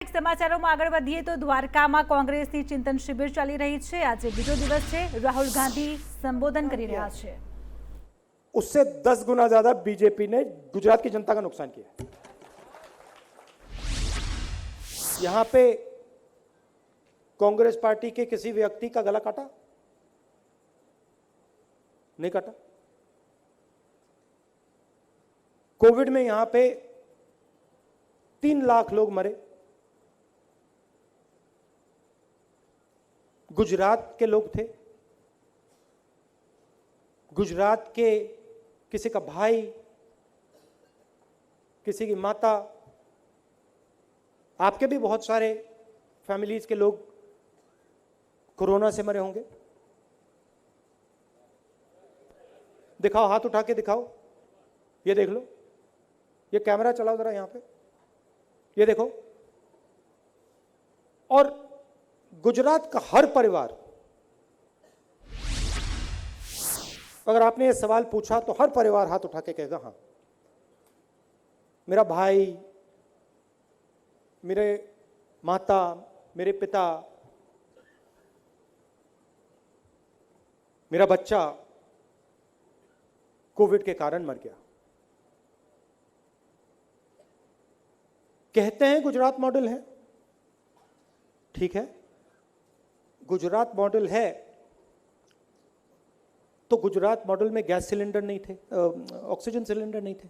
સમાચારોમાં આગળ વધીએ તો દ્વારકામાં કોંગ્રેસની ચિંતન શિબિર ચાલી રહી છે। આજે બીજો દિવસ છે। રાહુલ ગાંધી સંબોધન કરી રહ્યા છે। उससे 10 गुना ज्यादा बीजेपी ने गुजरात की जनता का नुकसान किया। यहां पे कांग्रेस पार्टी के किसी व्यक्ति का गला काटा नहीं काटा। कोविड में यहां पे 3 लाख लोग मरे। गुजरात के लोग थे, गुजरात के किसी का भाई, किसी की माता, आपके भी बहुत सारे फैमिलीज के लोग कोरोना से मरे होंगे। दिखाओ, हाथ उठा के दिखाओ, ये देख लो, ये कैमरा चलाओ जरा यहां पे, ये देखो। और गुजरात का हर परिवार, अगर आपने ये सवाल पूछा तो हर परिवार हाथ उठा के कहेगा हां, मेरा भाई, मेरे माता, मेरे पिता, मेरा बच्चा कोविड के कारण मर गया। कहते हैं गुजरात मॉडल है, ठीक है, गुजरात मॉडल है, तो गुजरात मॉडल में गैस सिलेंडर नहीं थे, ऑक्सीजन सिलेंडर नहीं थे।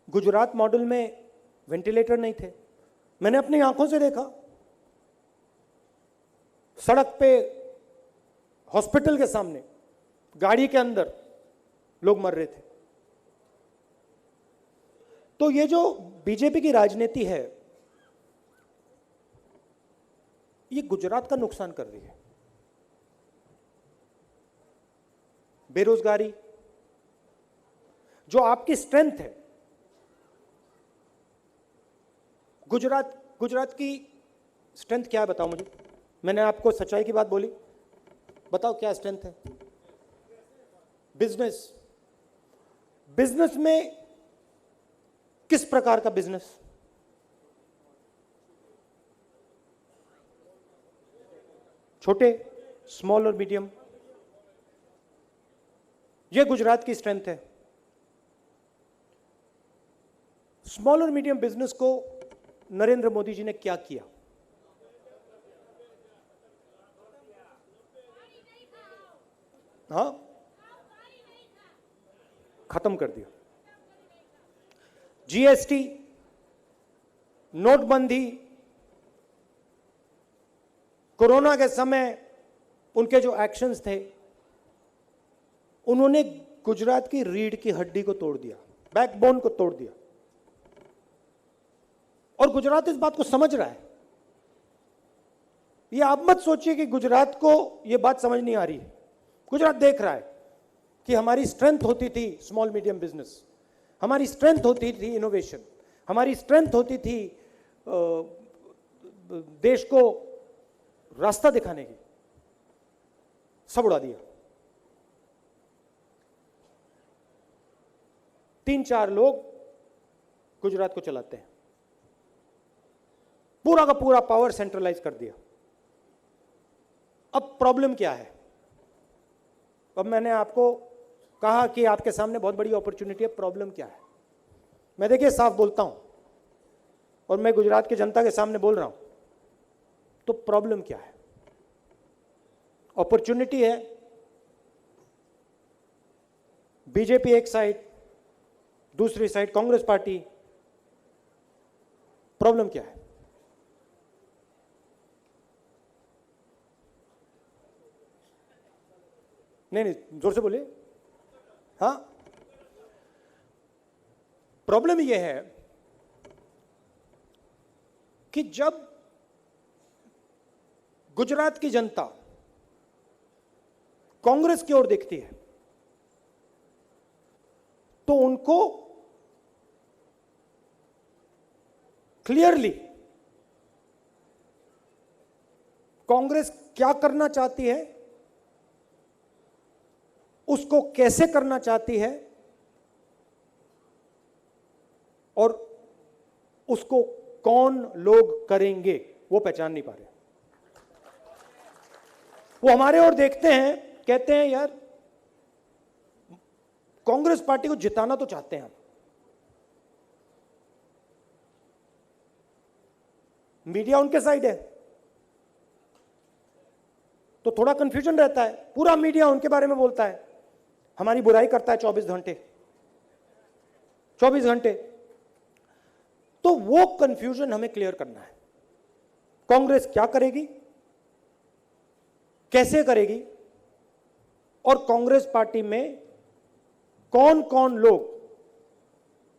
गुजरात मॉडल में वेंटिलेटर नहीं थे। मैंने अपनी आंखों से देखा, सड़क पे, हॉस्पिटल के सामने, गाड़ी के अंदर लोग मर रहे थे। तो ये जो बीजेपी की राजनीति है, ये गुजरात का नुकसान कर रही है। बेरोजगारी, जो आपकी स्ट्रेंथ है, गुजरात की स्ट्रेंथ क्या है बताओ मुझे। मैंने आपको सच्चाई की बात बोली, बताओ क्या स्ट्रेंथ है। बिजनेस, बिजनेस में किस प्रकार का बिजनेस? छोटे, स्मॉल और मीडियम, यह गुजरात की स्ट्रेंथ है। स्मॉल और मीडियम बिजनेस को नरेंद्र मोदी जी ने क्या किया? हाँ, खत्म कर दिया। जीएसटी, नोटबंदी, कोरोना के समय उनके जो एक्शंस थे, उन्होंने गुजरात की रीढ़ की हड्डी को तोड़ दिया, बैकबोन को तोड़ दिया। और गुजरात इस बात को समझ रहा है। ये आप मत सोचिए कि गुजरात को ये बात समझ नहीं आ रही है। गुजरात देख रहा है कि हमारी स्ट्रेंथ होती थी स्मॉल मीडियम बिजनेस, हमारी स्ट्रेंथ होती थी इनोवेशन, हमारी स्ट्रेंथ होती थी देश को रास्ता दिखाने की, सब उड़ा दिया। 3-4 लोग गुजरात को चलाते हैं, पूरा का पूरा पावर सेंट्रलाइज कर दिया। अब प्रॉब्लम क्या है? अब मैंने आपको कहा कि आपके सामने बहुत बड़ी अपॉर्चुनिटी है। प्रॉब्लम क्या है? मैं देखिए साफ बोलता हूं, और मैं गुजरात की जनता के सामने बोल रहा हूं। तो प्रॉब्लम क्या है? अपॉर्चुनिटी है बीजेपी एक साइड, दूसरी साइड कांग्रेस पार्टी। प्रॉब्लम क्या है? नहीं, जोर से बोलिए। हाँ, प्रॉब्लम यह है कि जब गुजरात की जनता कांग्रेस की ओर देखती है, तो उनको क्लियरली कांग्रेस क्या करना चाहती है, उसको कैसे करना चाहती है, और उसको कौन लोग करेंगे वो पहचान नहीं पा रहे। वो हमारे ओर देखते हैं, कहते हैं यार कांग्रेस पार्टी को जिताना तो चाहते हैं हम, मीडिया उनके साइड है तो थोड़ा कंफ्यूजन रहता है, पूरा मीडिया उनके बारे में बोलता है, हमारी बुराई करता है 24 घंटे। तो वो कंफ्यूजन हमें क्लियर करना है। कांग्रेस क्या करेगी, कैसे करेगी, और कांग्रेस पार्टी में कौन कौन लोग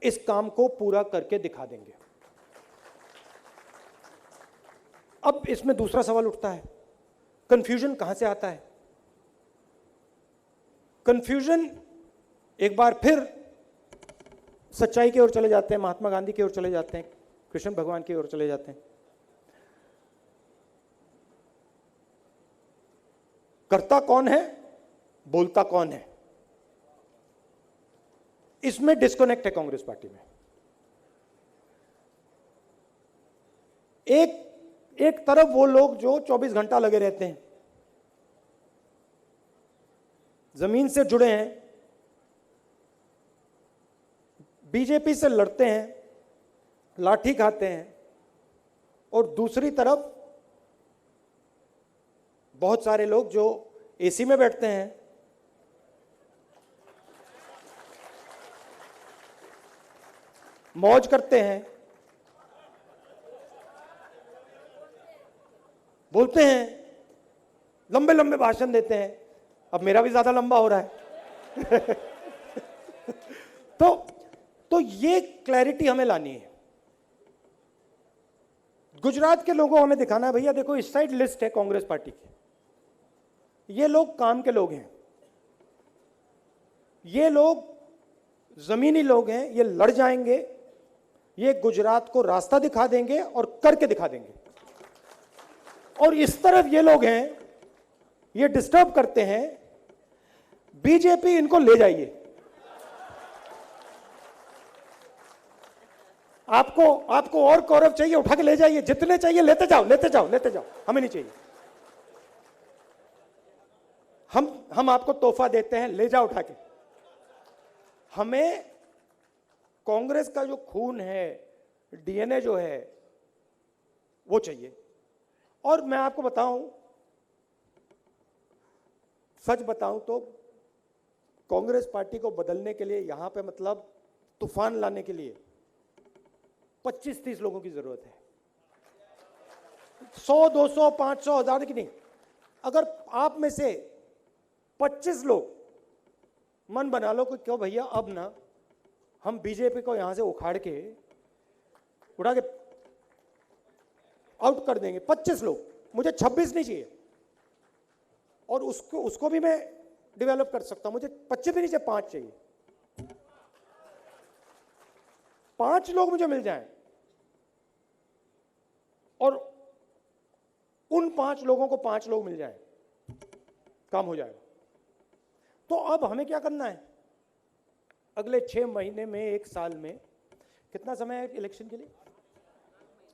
इस काम को पूरा करके दिखा देंगे। अब इसमें दूसरा सवाल उठता है, कंफ्यूजन कहां से आता है? कंफ्यूजन एक बार फिर सच्चाई की ओर चले जाते हैं, महात्मा गांधी की ओर चले जाते हैं, कृष्ण भगवान की ओर चले जाते हैं। करता कौन है, बोलता कौन है, इसमें डिस्कनेक्ट है कांग्रेस पार्टी में। एक तरफ वो लोग जो 24 घंटा लगे रहते हैं, जमीन से जुड़े हैं, बीजेपी से लड़ते हैं, लाठी खाते हैं, और दूसरी तरफ बहुत सारे लोग जो एसी में बैठते हैं, मौज करते हैं, बोलते हैं, लंबे लंबे भाषण देते हैं। अब मेरा भी ज्यादा लंबा हो रहा है। तो ये क्लैरिटी हमें लानी है। गुजरात के लोगों हमें दिखाना है, भैया देखो इस साइड लिस्ट है कांग्रेस पार्टी की, ये लोग काम के लोग हैं, ये लोग जमीनी लोग हैं, ये लड़ जाएंगे, ये गुजरात को रास्ता दिखा देंगे और करके दिखा देंगे। और इस तरफ ये लोग हैं, ये डिस्टर्ब करते हैं, बीजेपी इनको ले जाइए। आपको और कौरव चाहिए, उठा के ले जाइए, जितने चाहिए लेते जाओ, हमें नहीं चाहिए। हम आपको तोहफा देते हैं, ले जाओ उठा के। हमें कांग्रेस का जो खून है, डीएनए जो है, वो चाहिए। और मैं आपको बताऊं, सच बताऊं तो कांग्रेस पार्टी को बदलने के लिए, यहां पे मतलब तूफान लाने के लिए 25-30 लोगों की जरूरत है। 100, 200, 500, 1000 की नहीं। अगर आप में से 25 लोग मन बना लो कि क्यों भैया अब ना हम बीजेपी को यहां से उखाड़ के उठा के आउट कर देंगे, 25 लोग, मुझे 26 नहीं चाहिए, और उसको भी मैं डेवलप कर सकता हूं, मुझे 25 भी नहीं चाहिए, 5 चाहिए। 5 लोग मुझे मिल जाएं और उन 5 लोगों को 5 लोग मिल जाएं, काम हो जाएगा। तो अब हमें क्या करना है? अगले 6 महीने में, 1 साल में, कितना समय है इलेक्शन के लिए?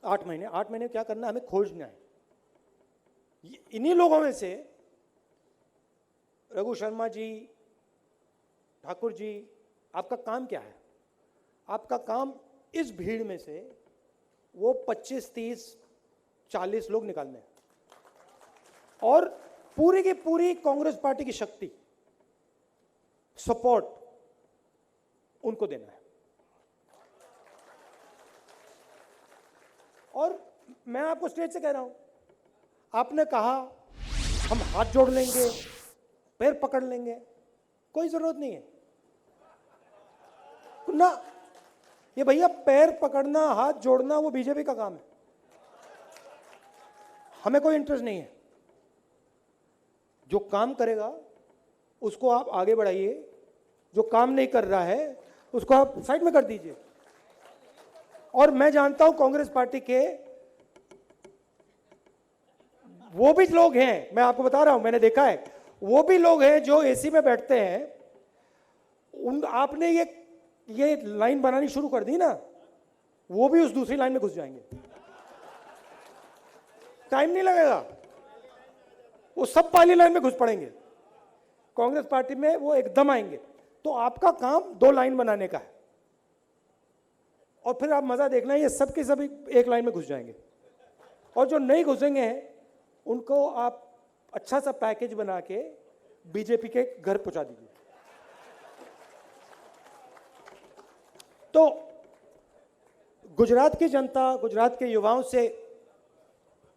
8 महीने। 8 महीने क्या करना है? हमें खोजना है। इन्हीं लोगों में से रघु शर्मा जी, ठाकुर जी, आपका काम क्या है? आपका काम इस भीड़ में से वो 25, 30, 40 लोग निकालने हैं और पूरी की पूरी कांग्रेस पार्टी की शक्ति, सपोर्ट उनको देना है। और मैं आपको स्टेज से कह रहा हूं, आपने कहा हम हाथ जोड़ लेंगे, पैर पकड़ लेंगे, कोई जरूरत नहीं है ना। ये भैया पैर पकड़ना, हाथ जोड़ना, वो बीजेपी का काम है, हमें कोई इंटरेस्ट नहीं है। जो काम करेगा उसको आप आगे बढ़ाइए, जो काम नहीं कर रहा है उसको आप साइड में कर दीजिए। और मैं जानता हूं कांग्रेस पार्टी के वो भी लोग हैं, मैं आपको बता रहा हूं, मैंने देखा है, वो भी लोग हैं जो एसी में बैठते हैं। आपने ये लाइन बनानी शुरू कर दी ना, वो भी उस दूसरी लाइन में घुस जाएंगे, टाइम नहीं लगेगा, वो सब पहली लाइन में घुस पड़ेंगे। कांग्रेस पार्टी में वो एकदम आएंगे। तो आपका काम 2 लाइन बनाने का है, और फिर आप मजा देखना, ये सब के सब एक लाइन में घुस जाएंगे, और जो नहीं घुसेंगे हैं उनको आप अच्छा सा पैकेज बना के बीजेपी के घर पहुंचा दीजिए। तो गुजरात की जनता, गुजरात के युवाओं से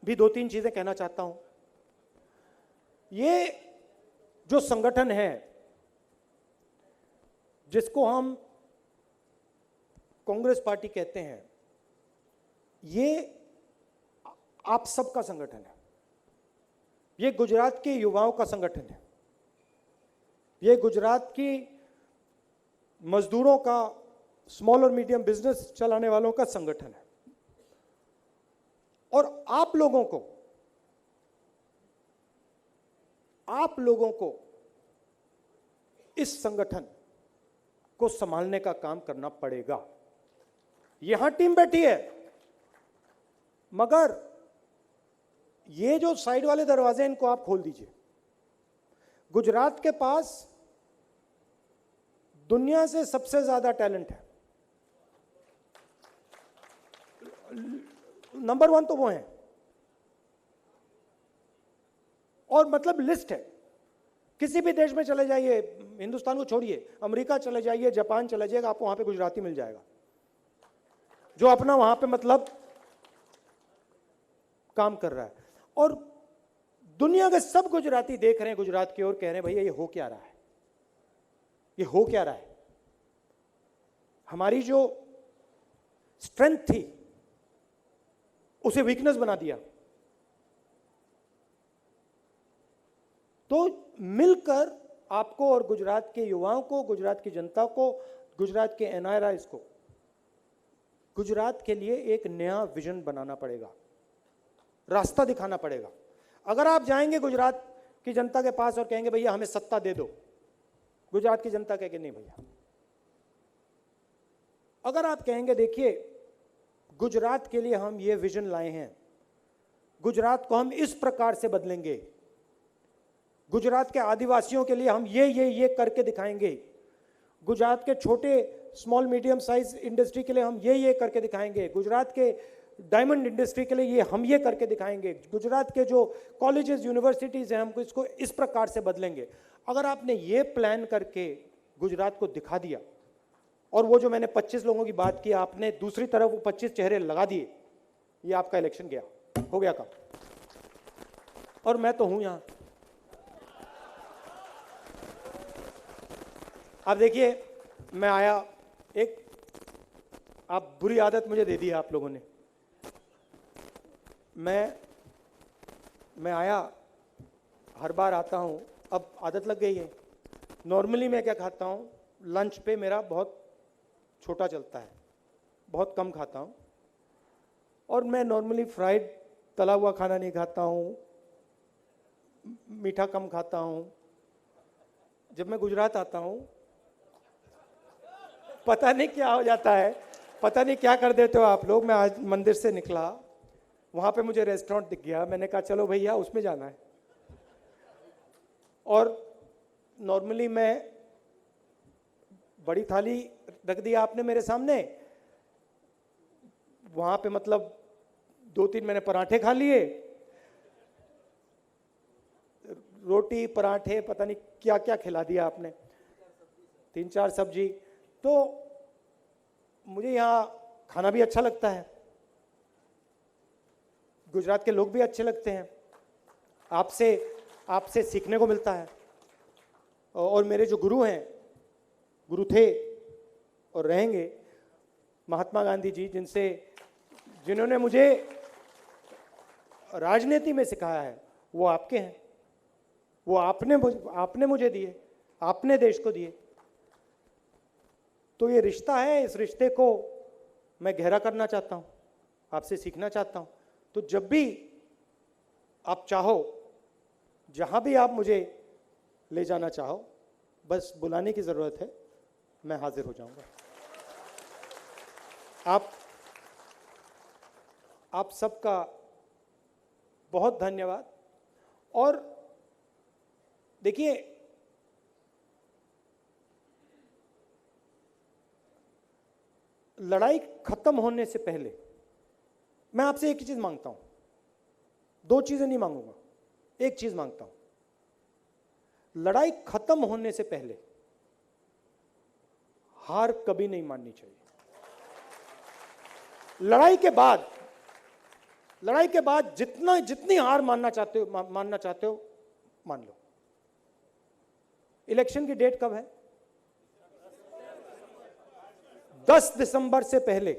भी 2-3 चीजें कहना चाहता हूं। ये जो संगठन है जिसको हम कांग्रेस पार्टी कहते हैं, ये आप सबका संगठन है, ये गुजरात के युवाओं का संगठन है, ये गुजरात की मजदूरों का, स्मॉल और मीडियम बिजनेस चलाने वालों का संगठन है। और आप लोगों को इस संगठन को संभालने का काम करना पड़ेगा। यहां टीम बैठी है, मगर ये जो साइड वाले दरवाजे हैं, इनको आप खोल दीजिए। गुजरात के पास दुनिया से सबसे ज्यादा टैलेंट है, नंबर 1 तो वो है, और मतलब लिस्ट है। किसी भी देश में चले जाइए, हिंदुस्तान को छोड़िए, अमेरिका चले जाइए, जापान चले जाइएगा, आपको वहां पे गुजराती मिल जाएगा जो अपना वहां पे मतलब काम कर रहा है। और दुनिया के सब गुजराती देख रहे हैं गुजरात की ओर, कह रहे हैं भैया ये हो क्या रहा है, ये हो क्या रहा है। हमारी जो स्ट्रेंथ थी उसे वीकनेस बना दिया। तो मिलकर आपको और गुजरात के युवाओं को, गुजरात की जनता को, गुजरात के एनआरआईज को गुजरात के लिए एक नया विजन बनाना पड़ेगा, रास्ता दिखाना पड़ेगा। अगर आप जाएंगे गुजरात की जनता के पास और कहेंगे भैया हमें सत्ता दे दो, गुजरात की जनता कहेगी नहीं भैया। अगर आप कहेंगे देखिए गुजरात के लिए हम ये विजन लाए हैं, गुजरात को हम इस प्रकार से बदलेंगे, गुजरात के आदिवासियों के लिए हम ये करके दिखाएंगे, गुजरात के छोटे स्मॉल मीडियम साइज इंडस्ट्री के लिए हम ये करके दिखाएंगे, गुजरात के डायमंड इंडस्ट्री के लिए हम ये करके दिखाएंगे, गुजरात के जो कॉलेजेस यूनिवर्सिटीज हैं हम इसको इस प्रकार से बदलेंगे। अगर आपने ये प्लान करके गुजरात को दिखा दिया, और वो जो मैंने 25 लोगों की बात की, आपने दूसरी तरफ वो 25 चेहरे लगा दिए, ये आपका इलेक्शन गया, हो गया काम। और मैं तो हूं यहां। आप देखिए, मैं आया, एक आप बुरी आदत मुझे दे दी आप लोगों ने। मैं आया, हर बार आता हूं, अब आदत लग गई है। नॉर्मली मैं क्या खाता हूं, लंच पे मेरा बहुत छोटा चलता है, बहुत कम खाता हूं, और मैं नॉर्मली फ्राइड तला हुआ खाना नहीं खाता हूं, मीठा कम खाता हूं। जब मैं गुजरात आता हूं, पता नहीं क्या हो जाता है, पता नहीं क्या कर देते हो आप लोग। मैं आज मंदिर से निकला, वहां पे मुझे रेस्टोरेंट दिख गया, मैंने कहा चलो भैया उसमें जाना है। और नॉर्मली मैं, बड़ी थाली रख दिया आपने मेरे सामने, वहां पे मतलब 2-3 मैंने पराठे खा लिए, रोटी पराठे पता नहीं क्या क्या खिला दिया आपने, 3-4 सब्जी। तो मुझे यहाँ खाना भी अच्छा लगता है, गुजरात के लोग भी अच्छे लगते हैं, आपसे सीखने को मिलता है। और मेरे जो गुरु हैं, गुरु थे और रहेंगे, महात्मा गांधी जी, जिन्होंने मुझे राजनीति में सिखाया है, वो आपके हैं, वो आपने मुझे दिए, आपने देश को दिए। तो ये रिश्ता है, इस रिश्ते को मैं गहरा करना चाहता हूँ, आपसे सीखना चाहता हूँ। तो जब भी आप चाहो, जहाँ भी आप मुझे ले जाना चाहो, बस बुलाने की ज़रूरत है, मैं हाजिर हो जाऊँगा। आप सबका बहुत धन्यवाद। और देखिए, लड़ाई खत्म होने से पहले मैं आपसे एक ही चीज मांगता हूं, दो चीजें नहीं मांगूंगा, एक चीज मांगता हूं। लड़ाई खत्म होने से पहले हार कभी नहीं माननी चाहिए। लड़ाई के बाद जितनी हार मानना चाहते हो मान लो। इलेक्शन की डेट कब है? 10 दिसंबर से पहले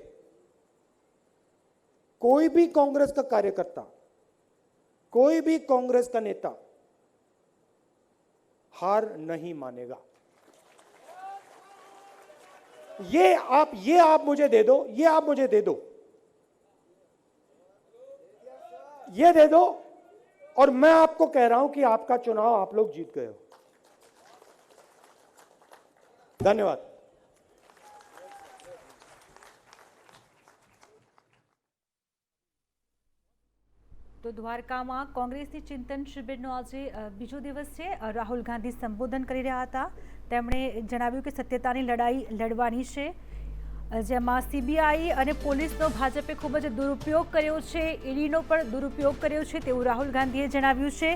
कोई भी कांग्रेस का कार्यकर्ता, कोई भी कांग्रेस का नेता हार नहीं मानेगा। ये आप मुझे दे दो, ये दे दो और मैं आपको कह रहा हूं कि आपका चुनाव आप लोग जीत गए हो। धन्यवाद। તો દ્વારકામાં કોંગ્રેસની ચિંતન શિબિરનો આજે બીજો દિવસ છે। રાહુલ ગાંધી સંબોધન કરી રહ્યા હતા। તેમણે જણાવ્યું કે સત્યતાની લડાઈ લડવાની છે, જેમાં સીબીઆઈ અને પોલીસનો ભાજપે ખૂબ જ દુરુપયોગ કર્યો છે, ઈડીનો પણ દુરુપયોગ કર્યો છે તેવું રાહુલ ગાંધીએ જણાવ્યું છે।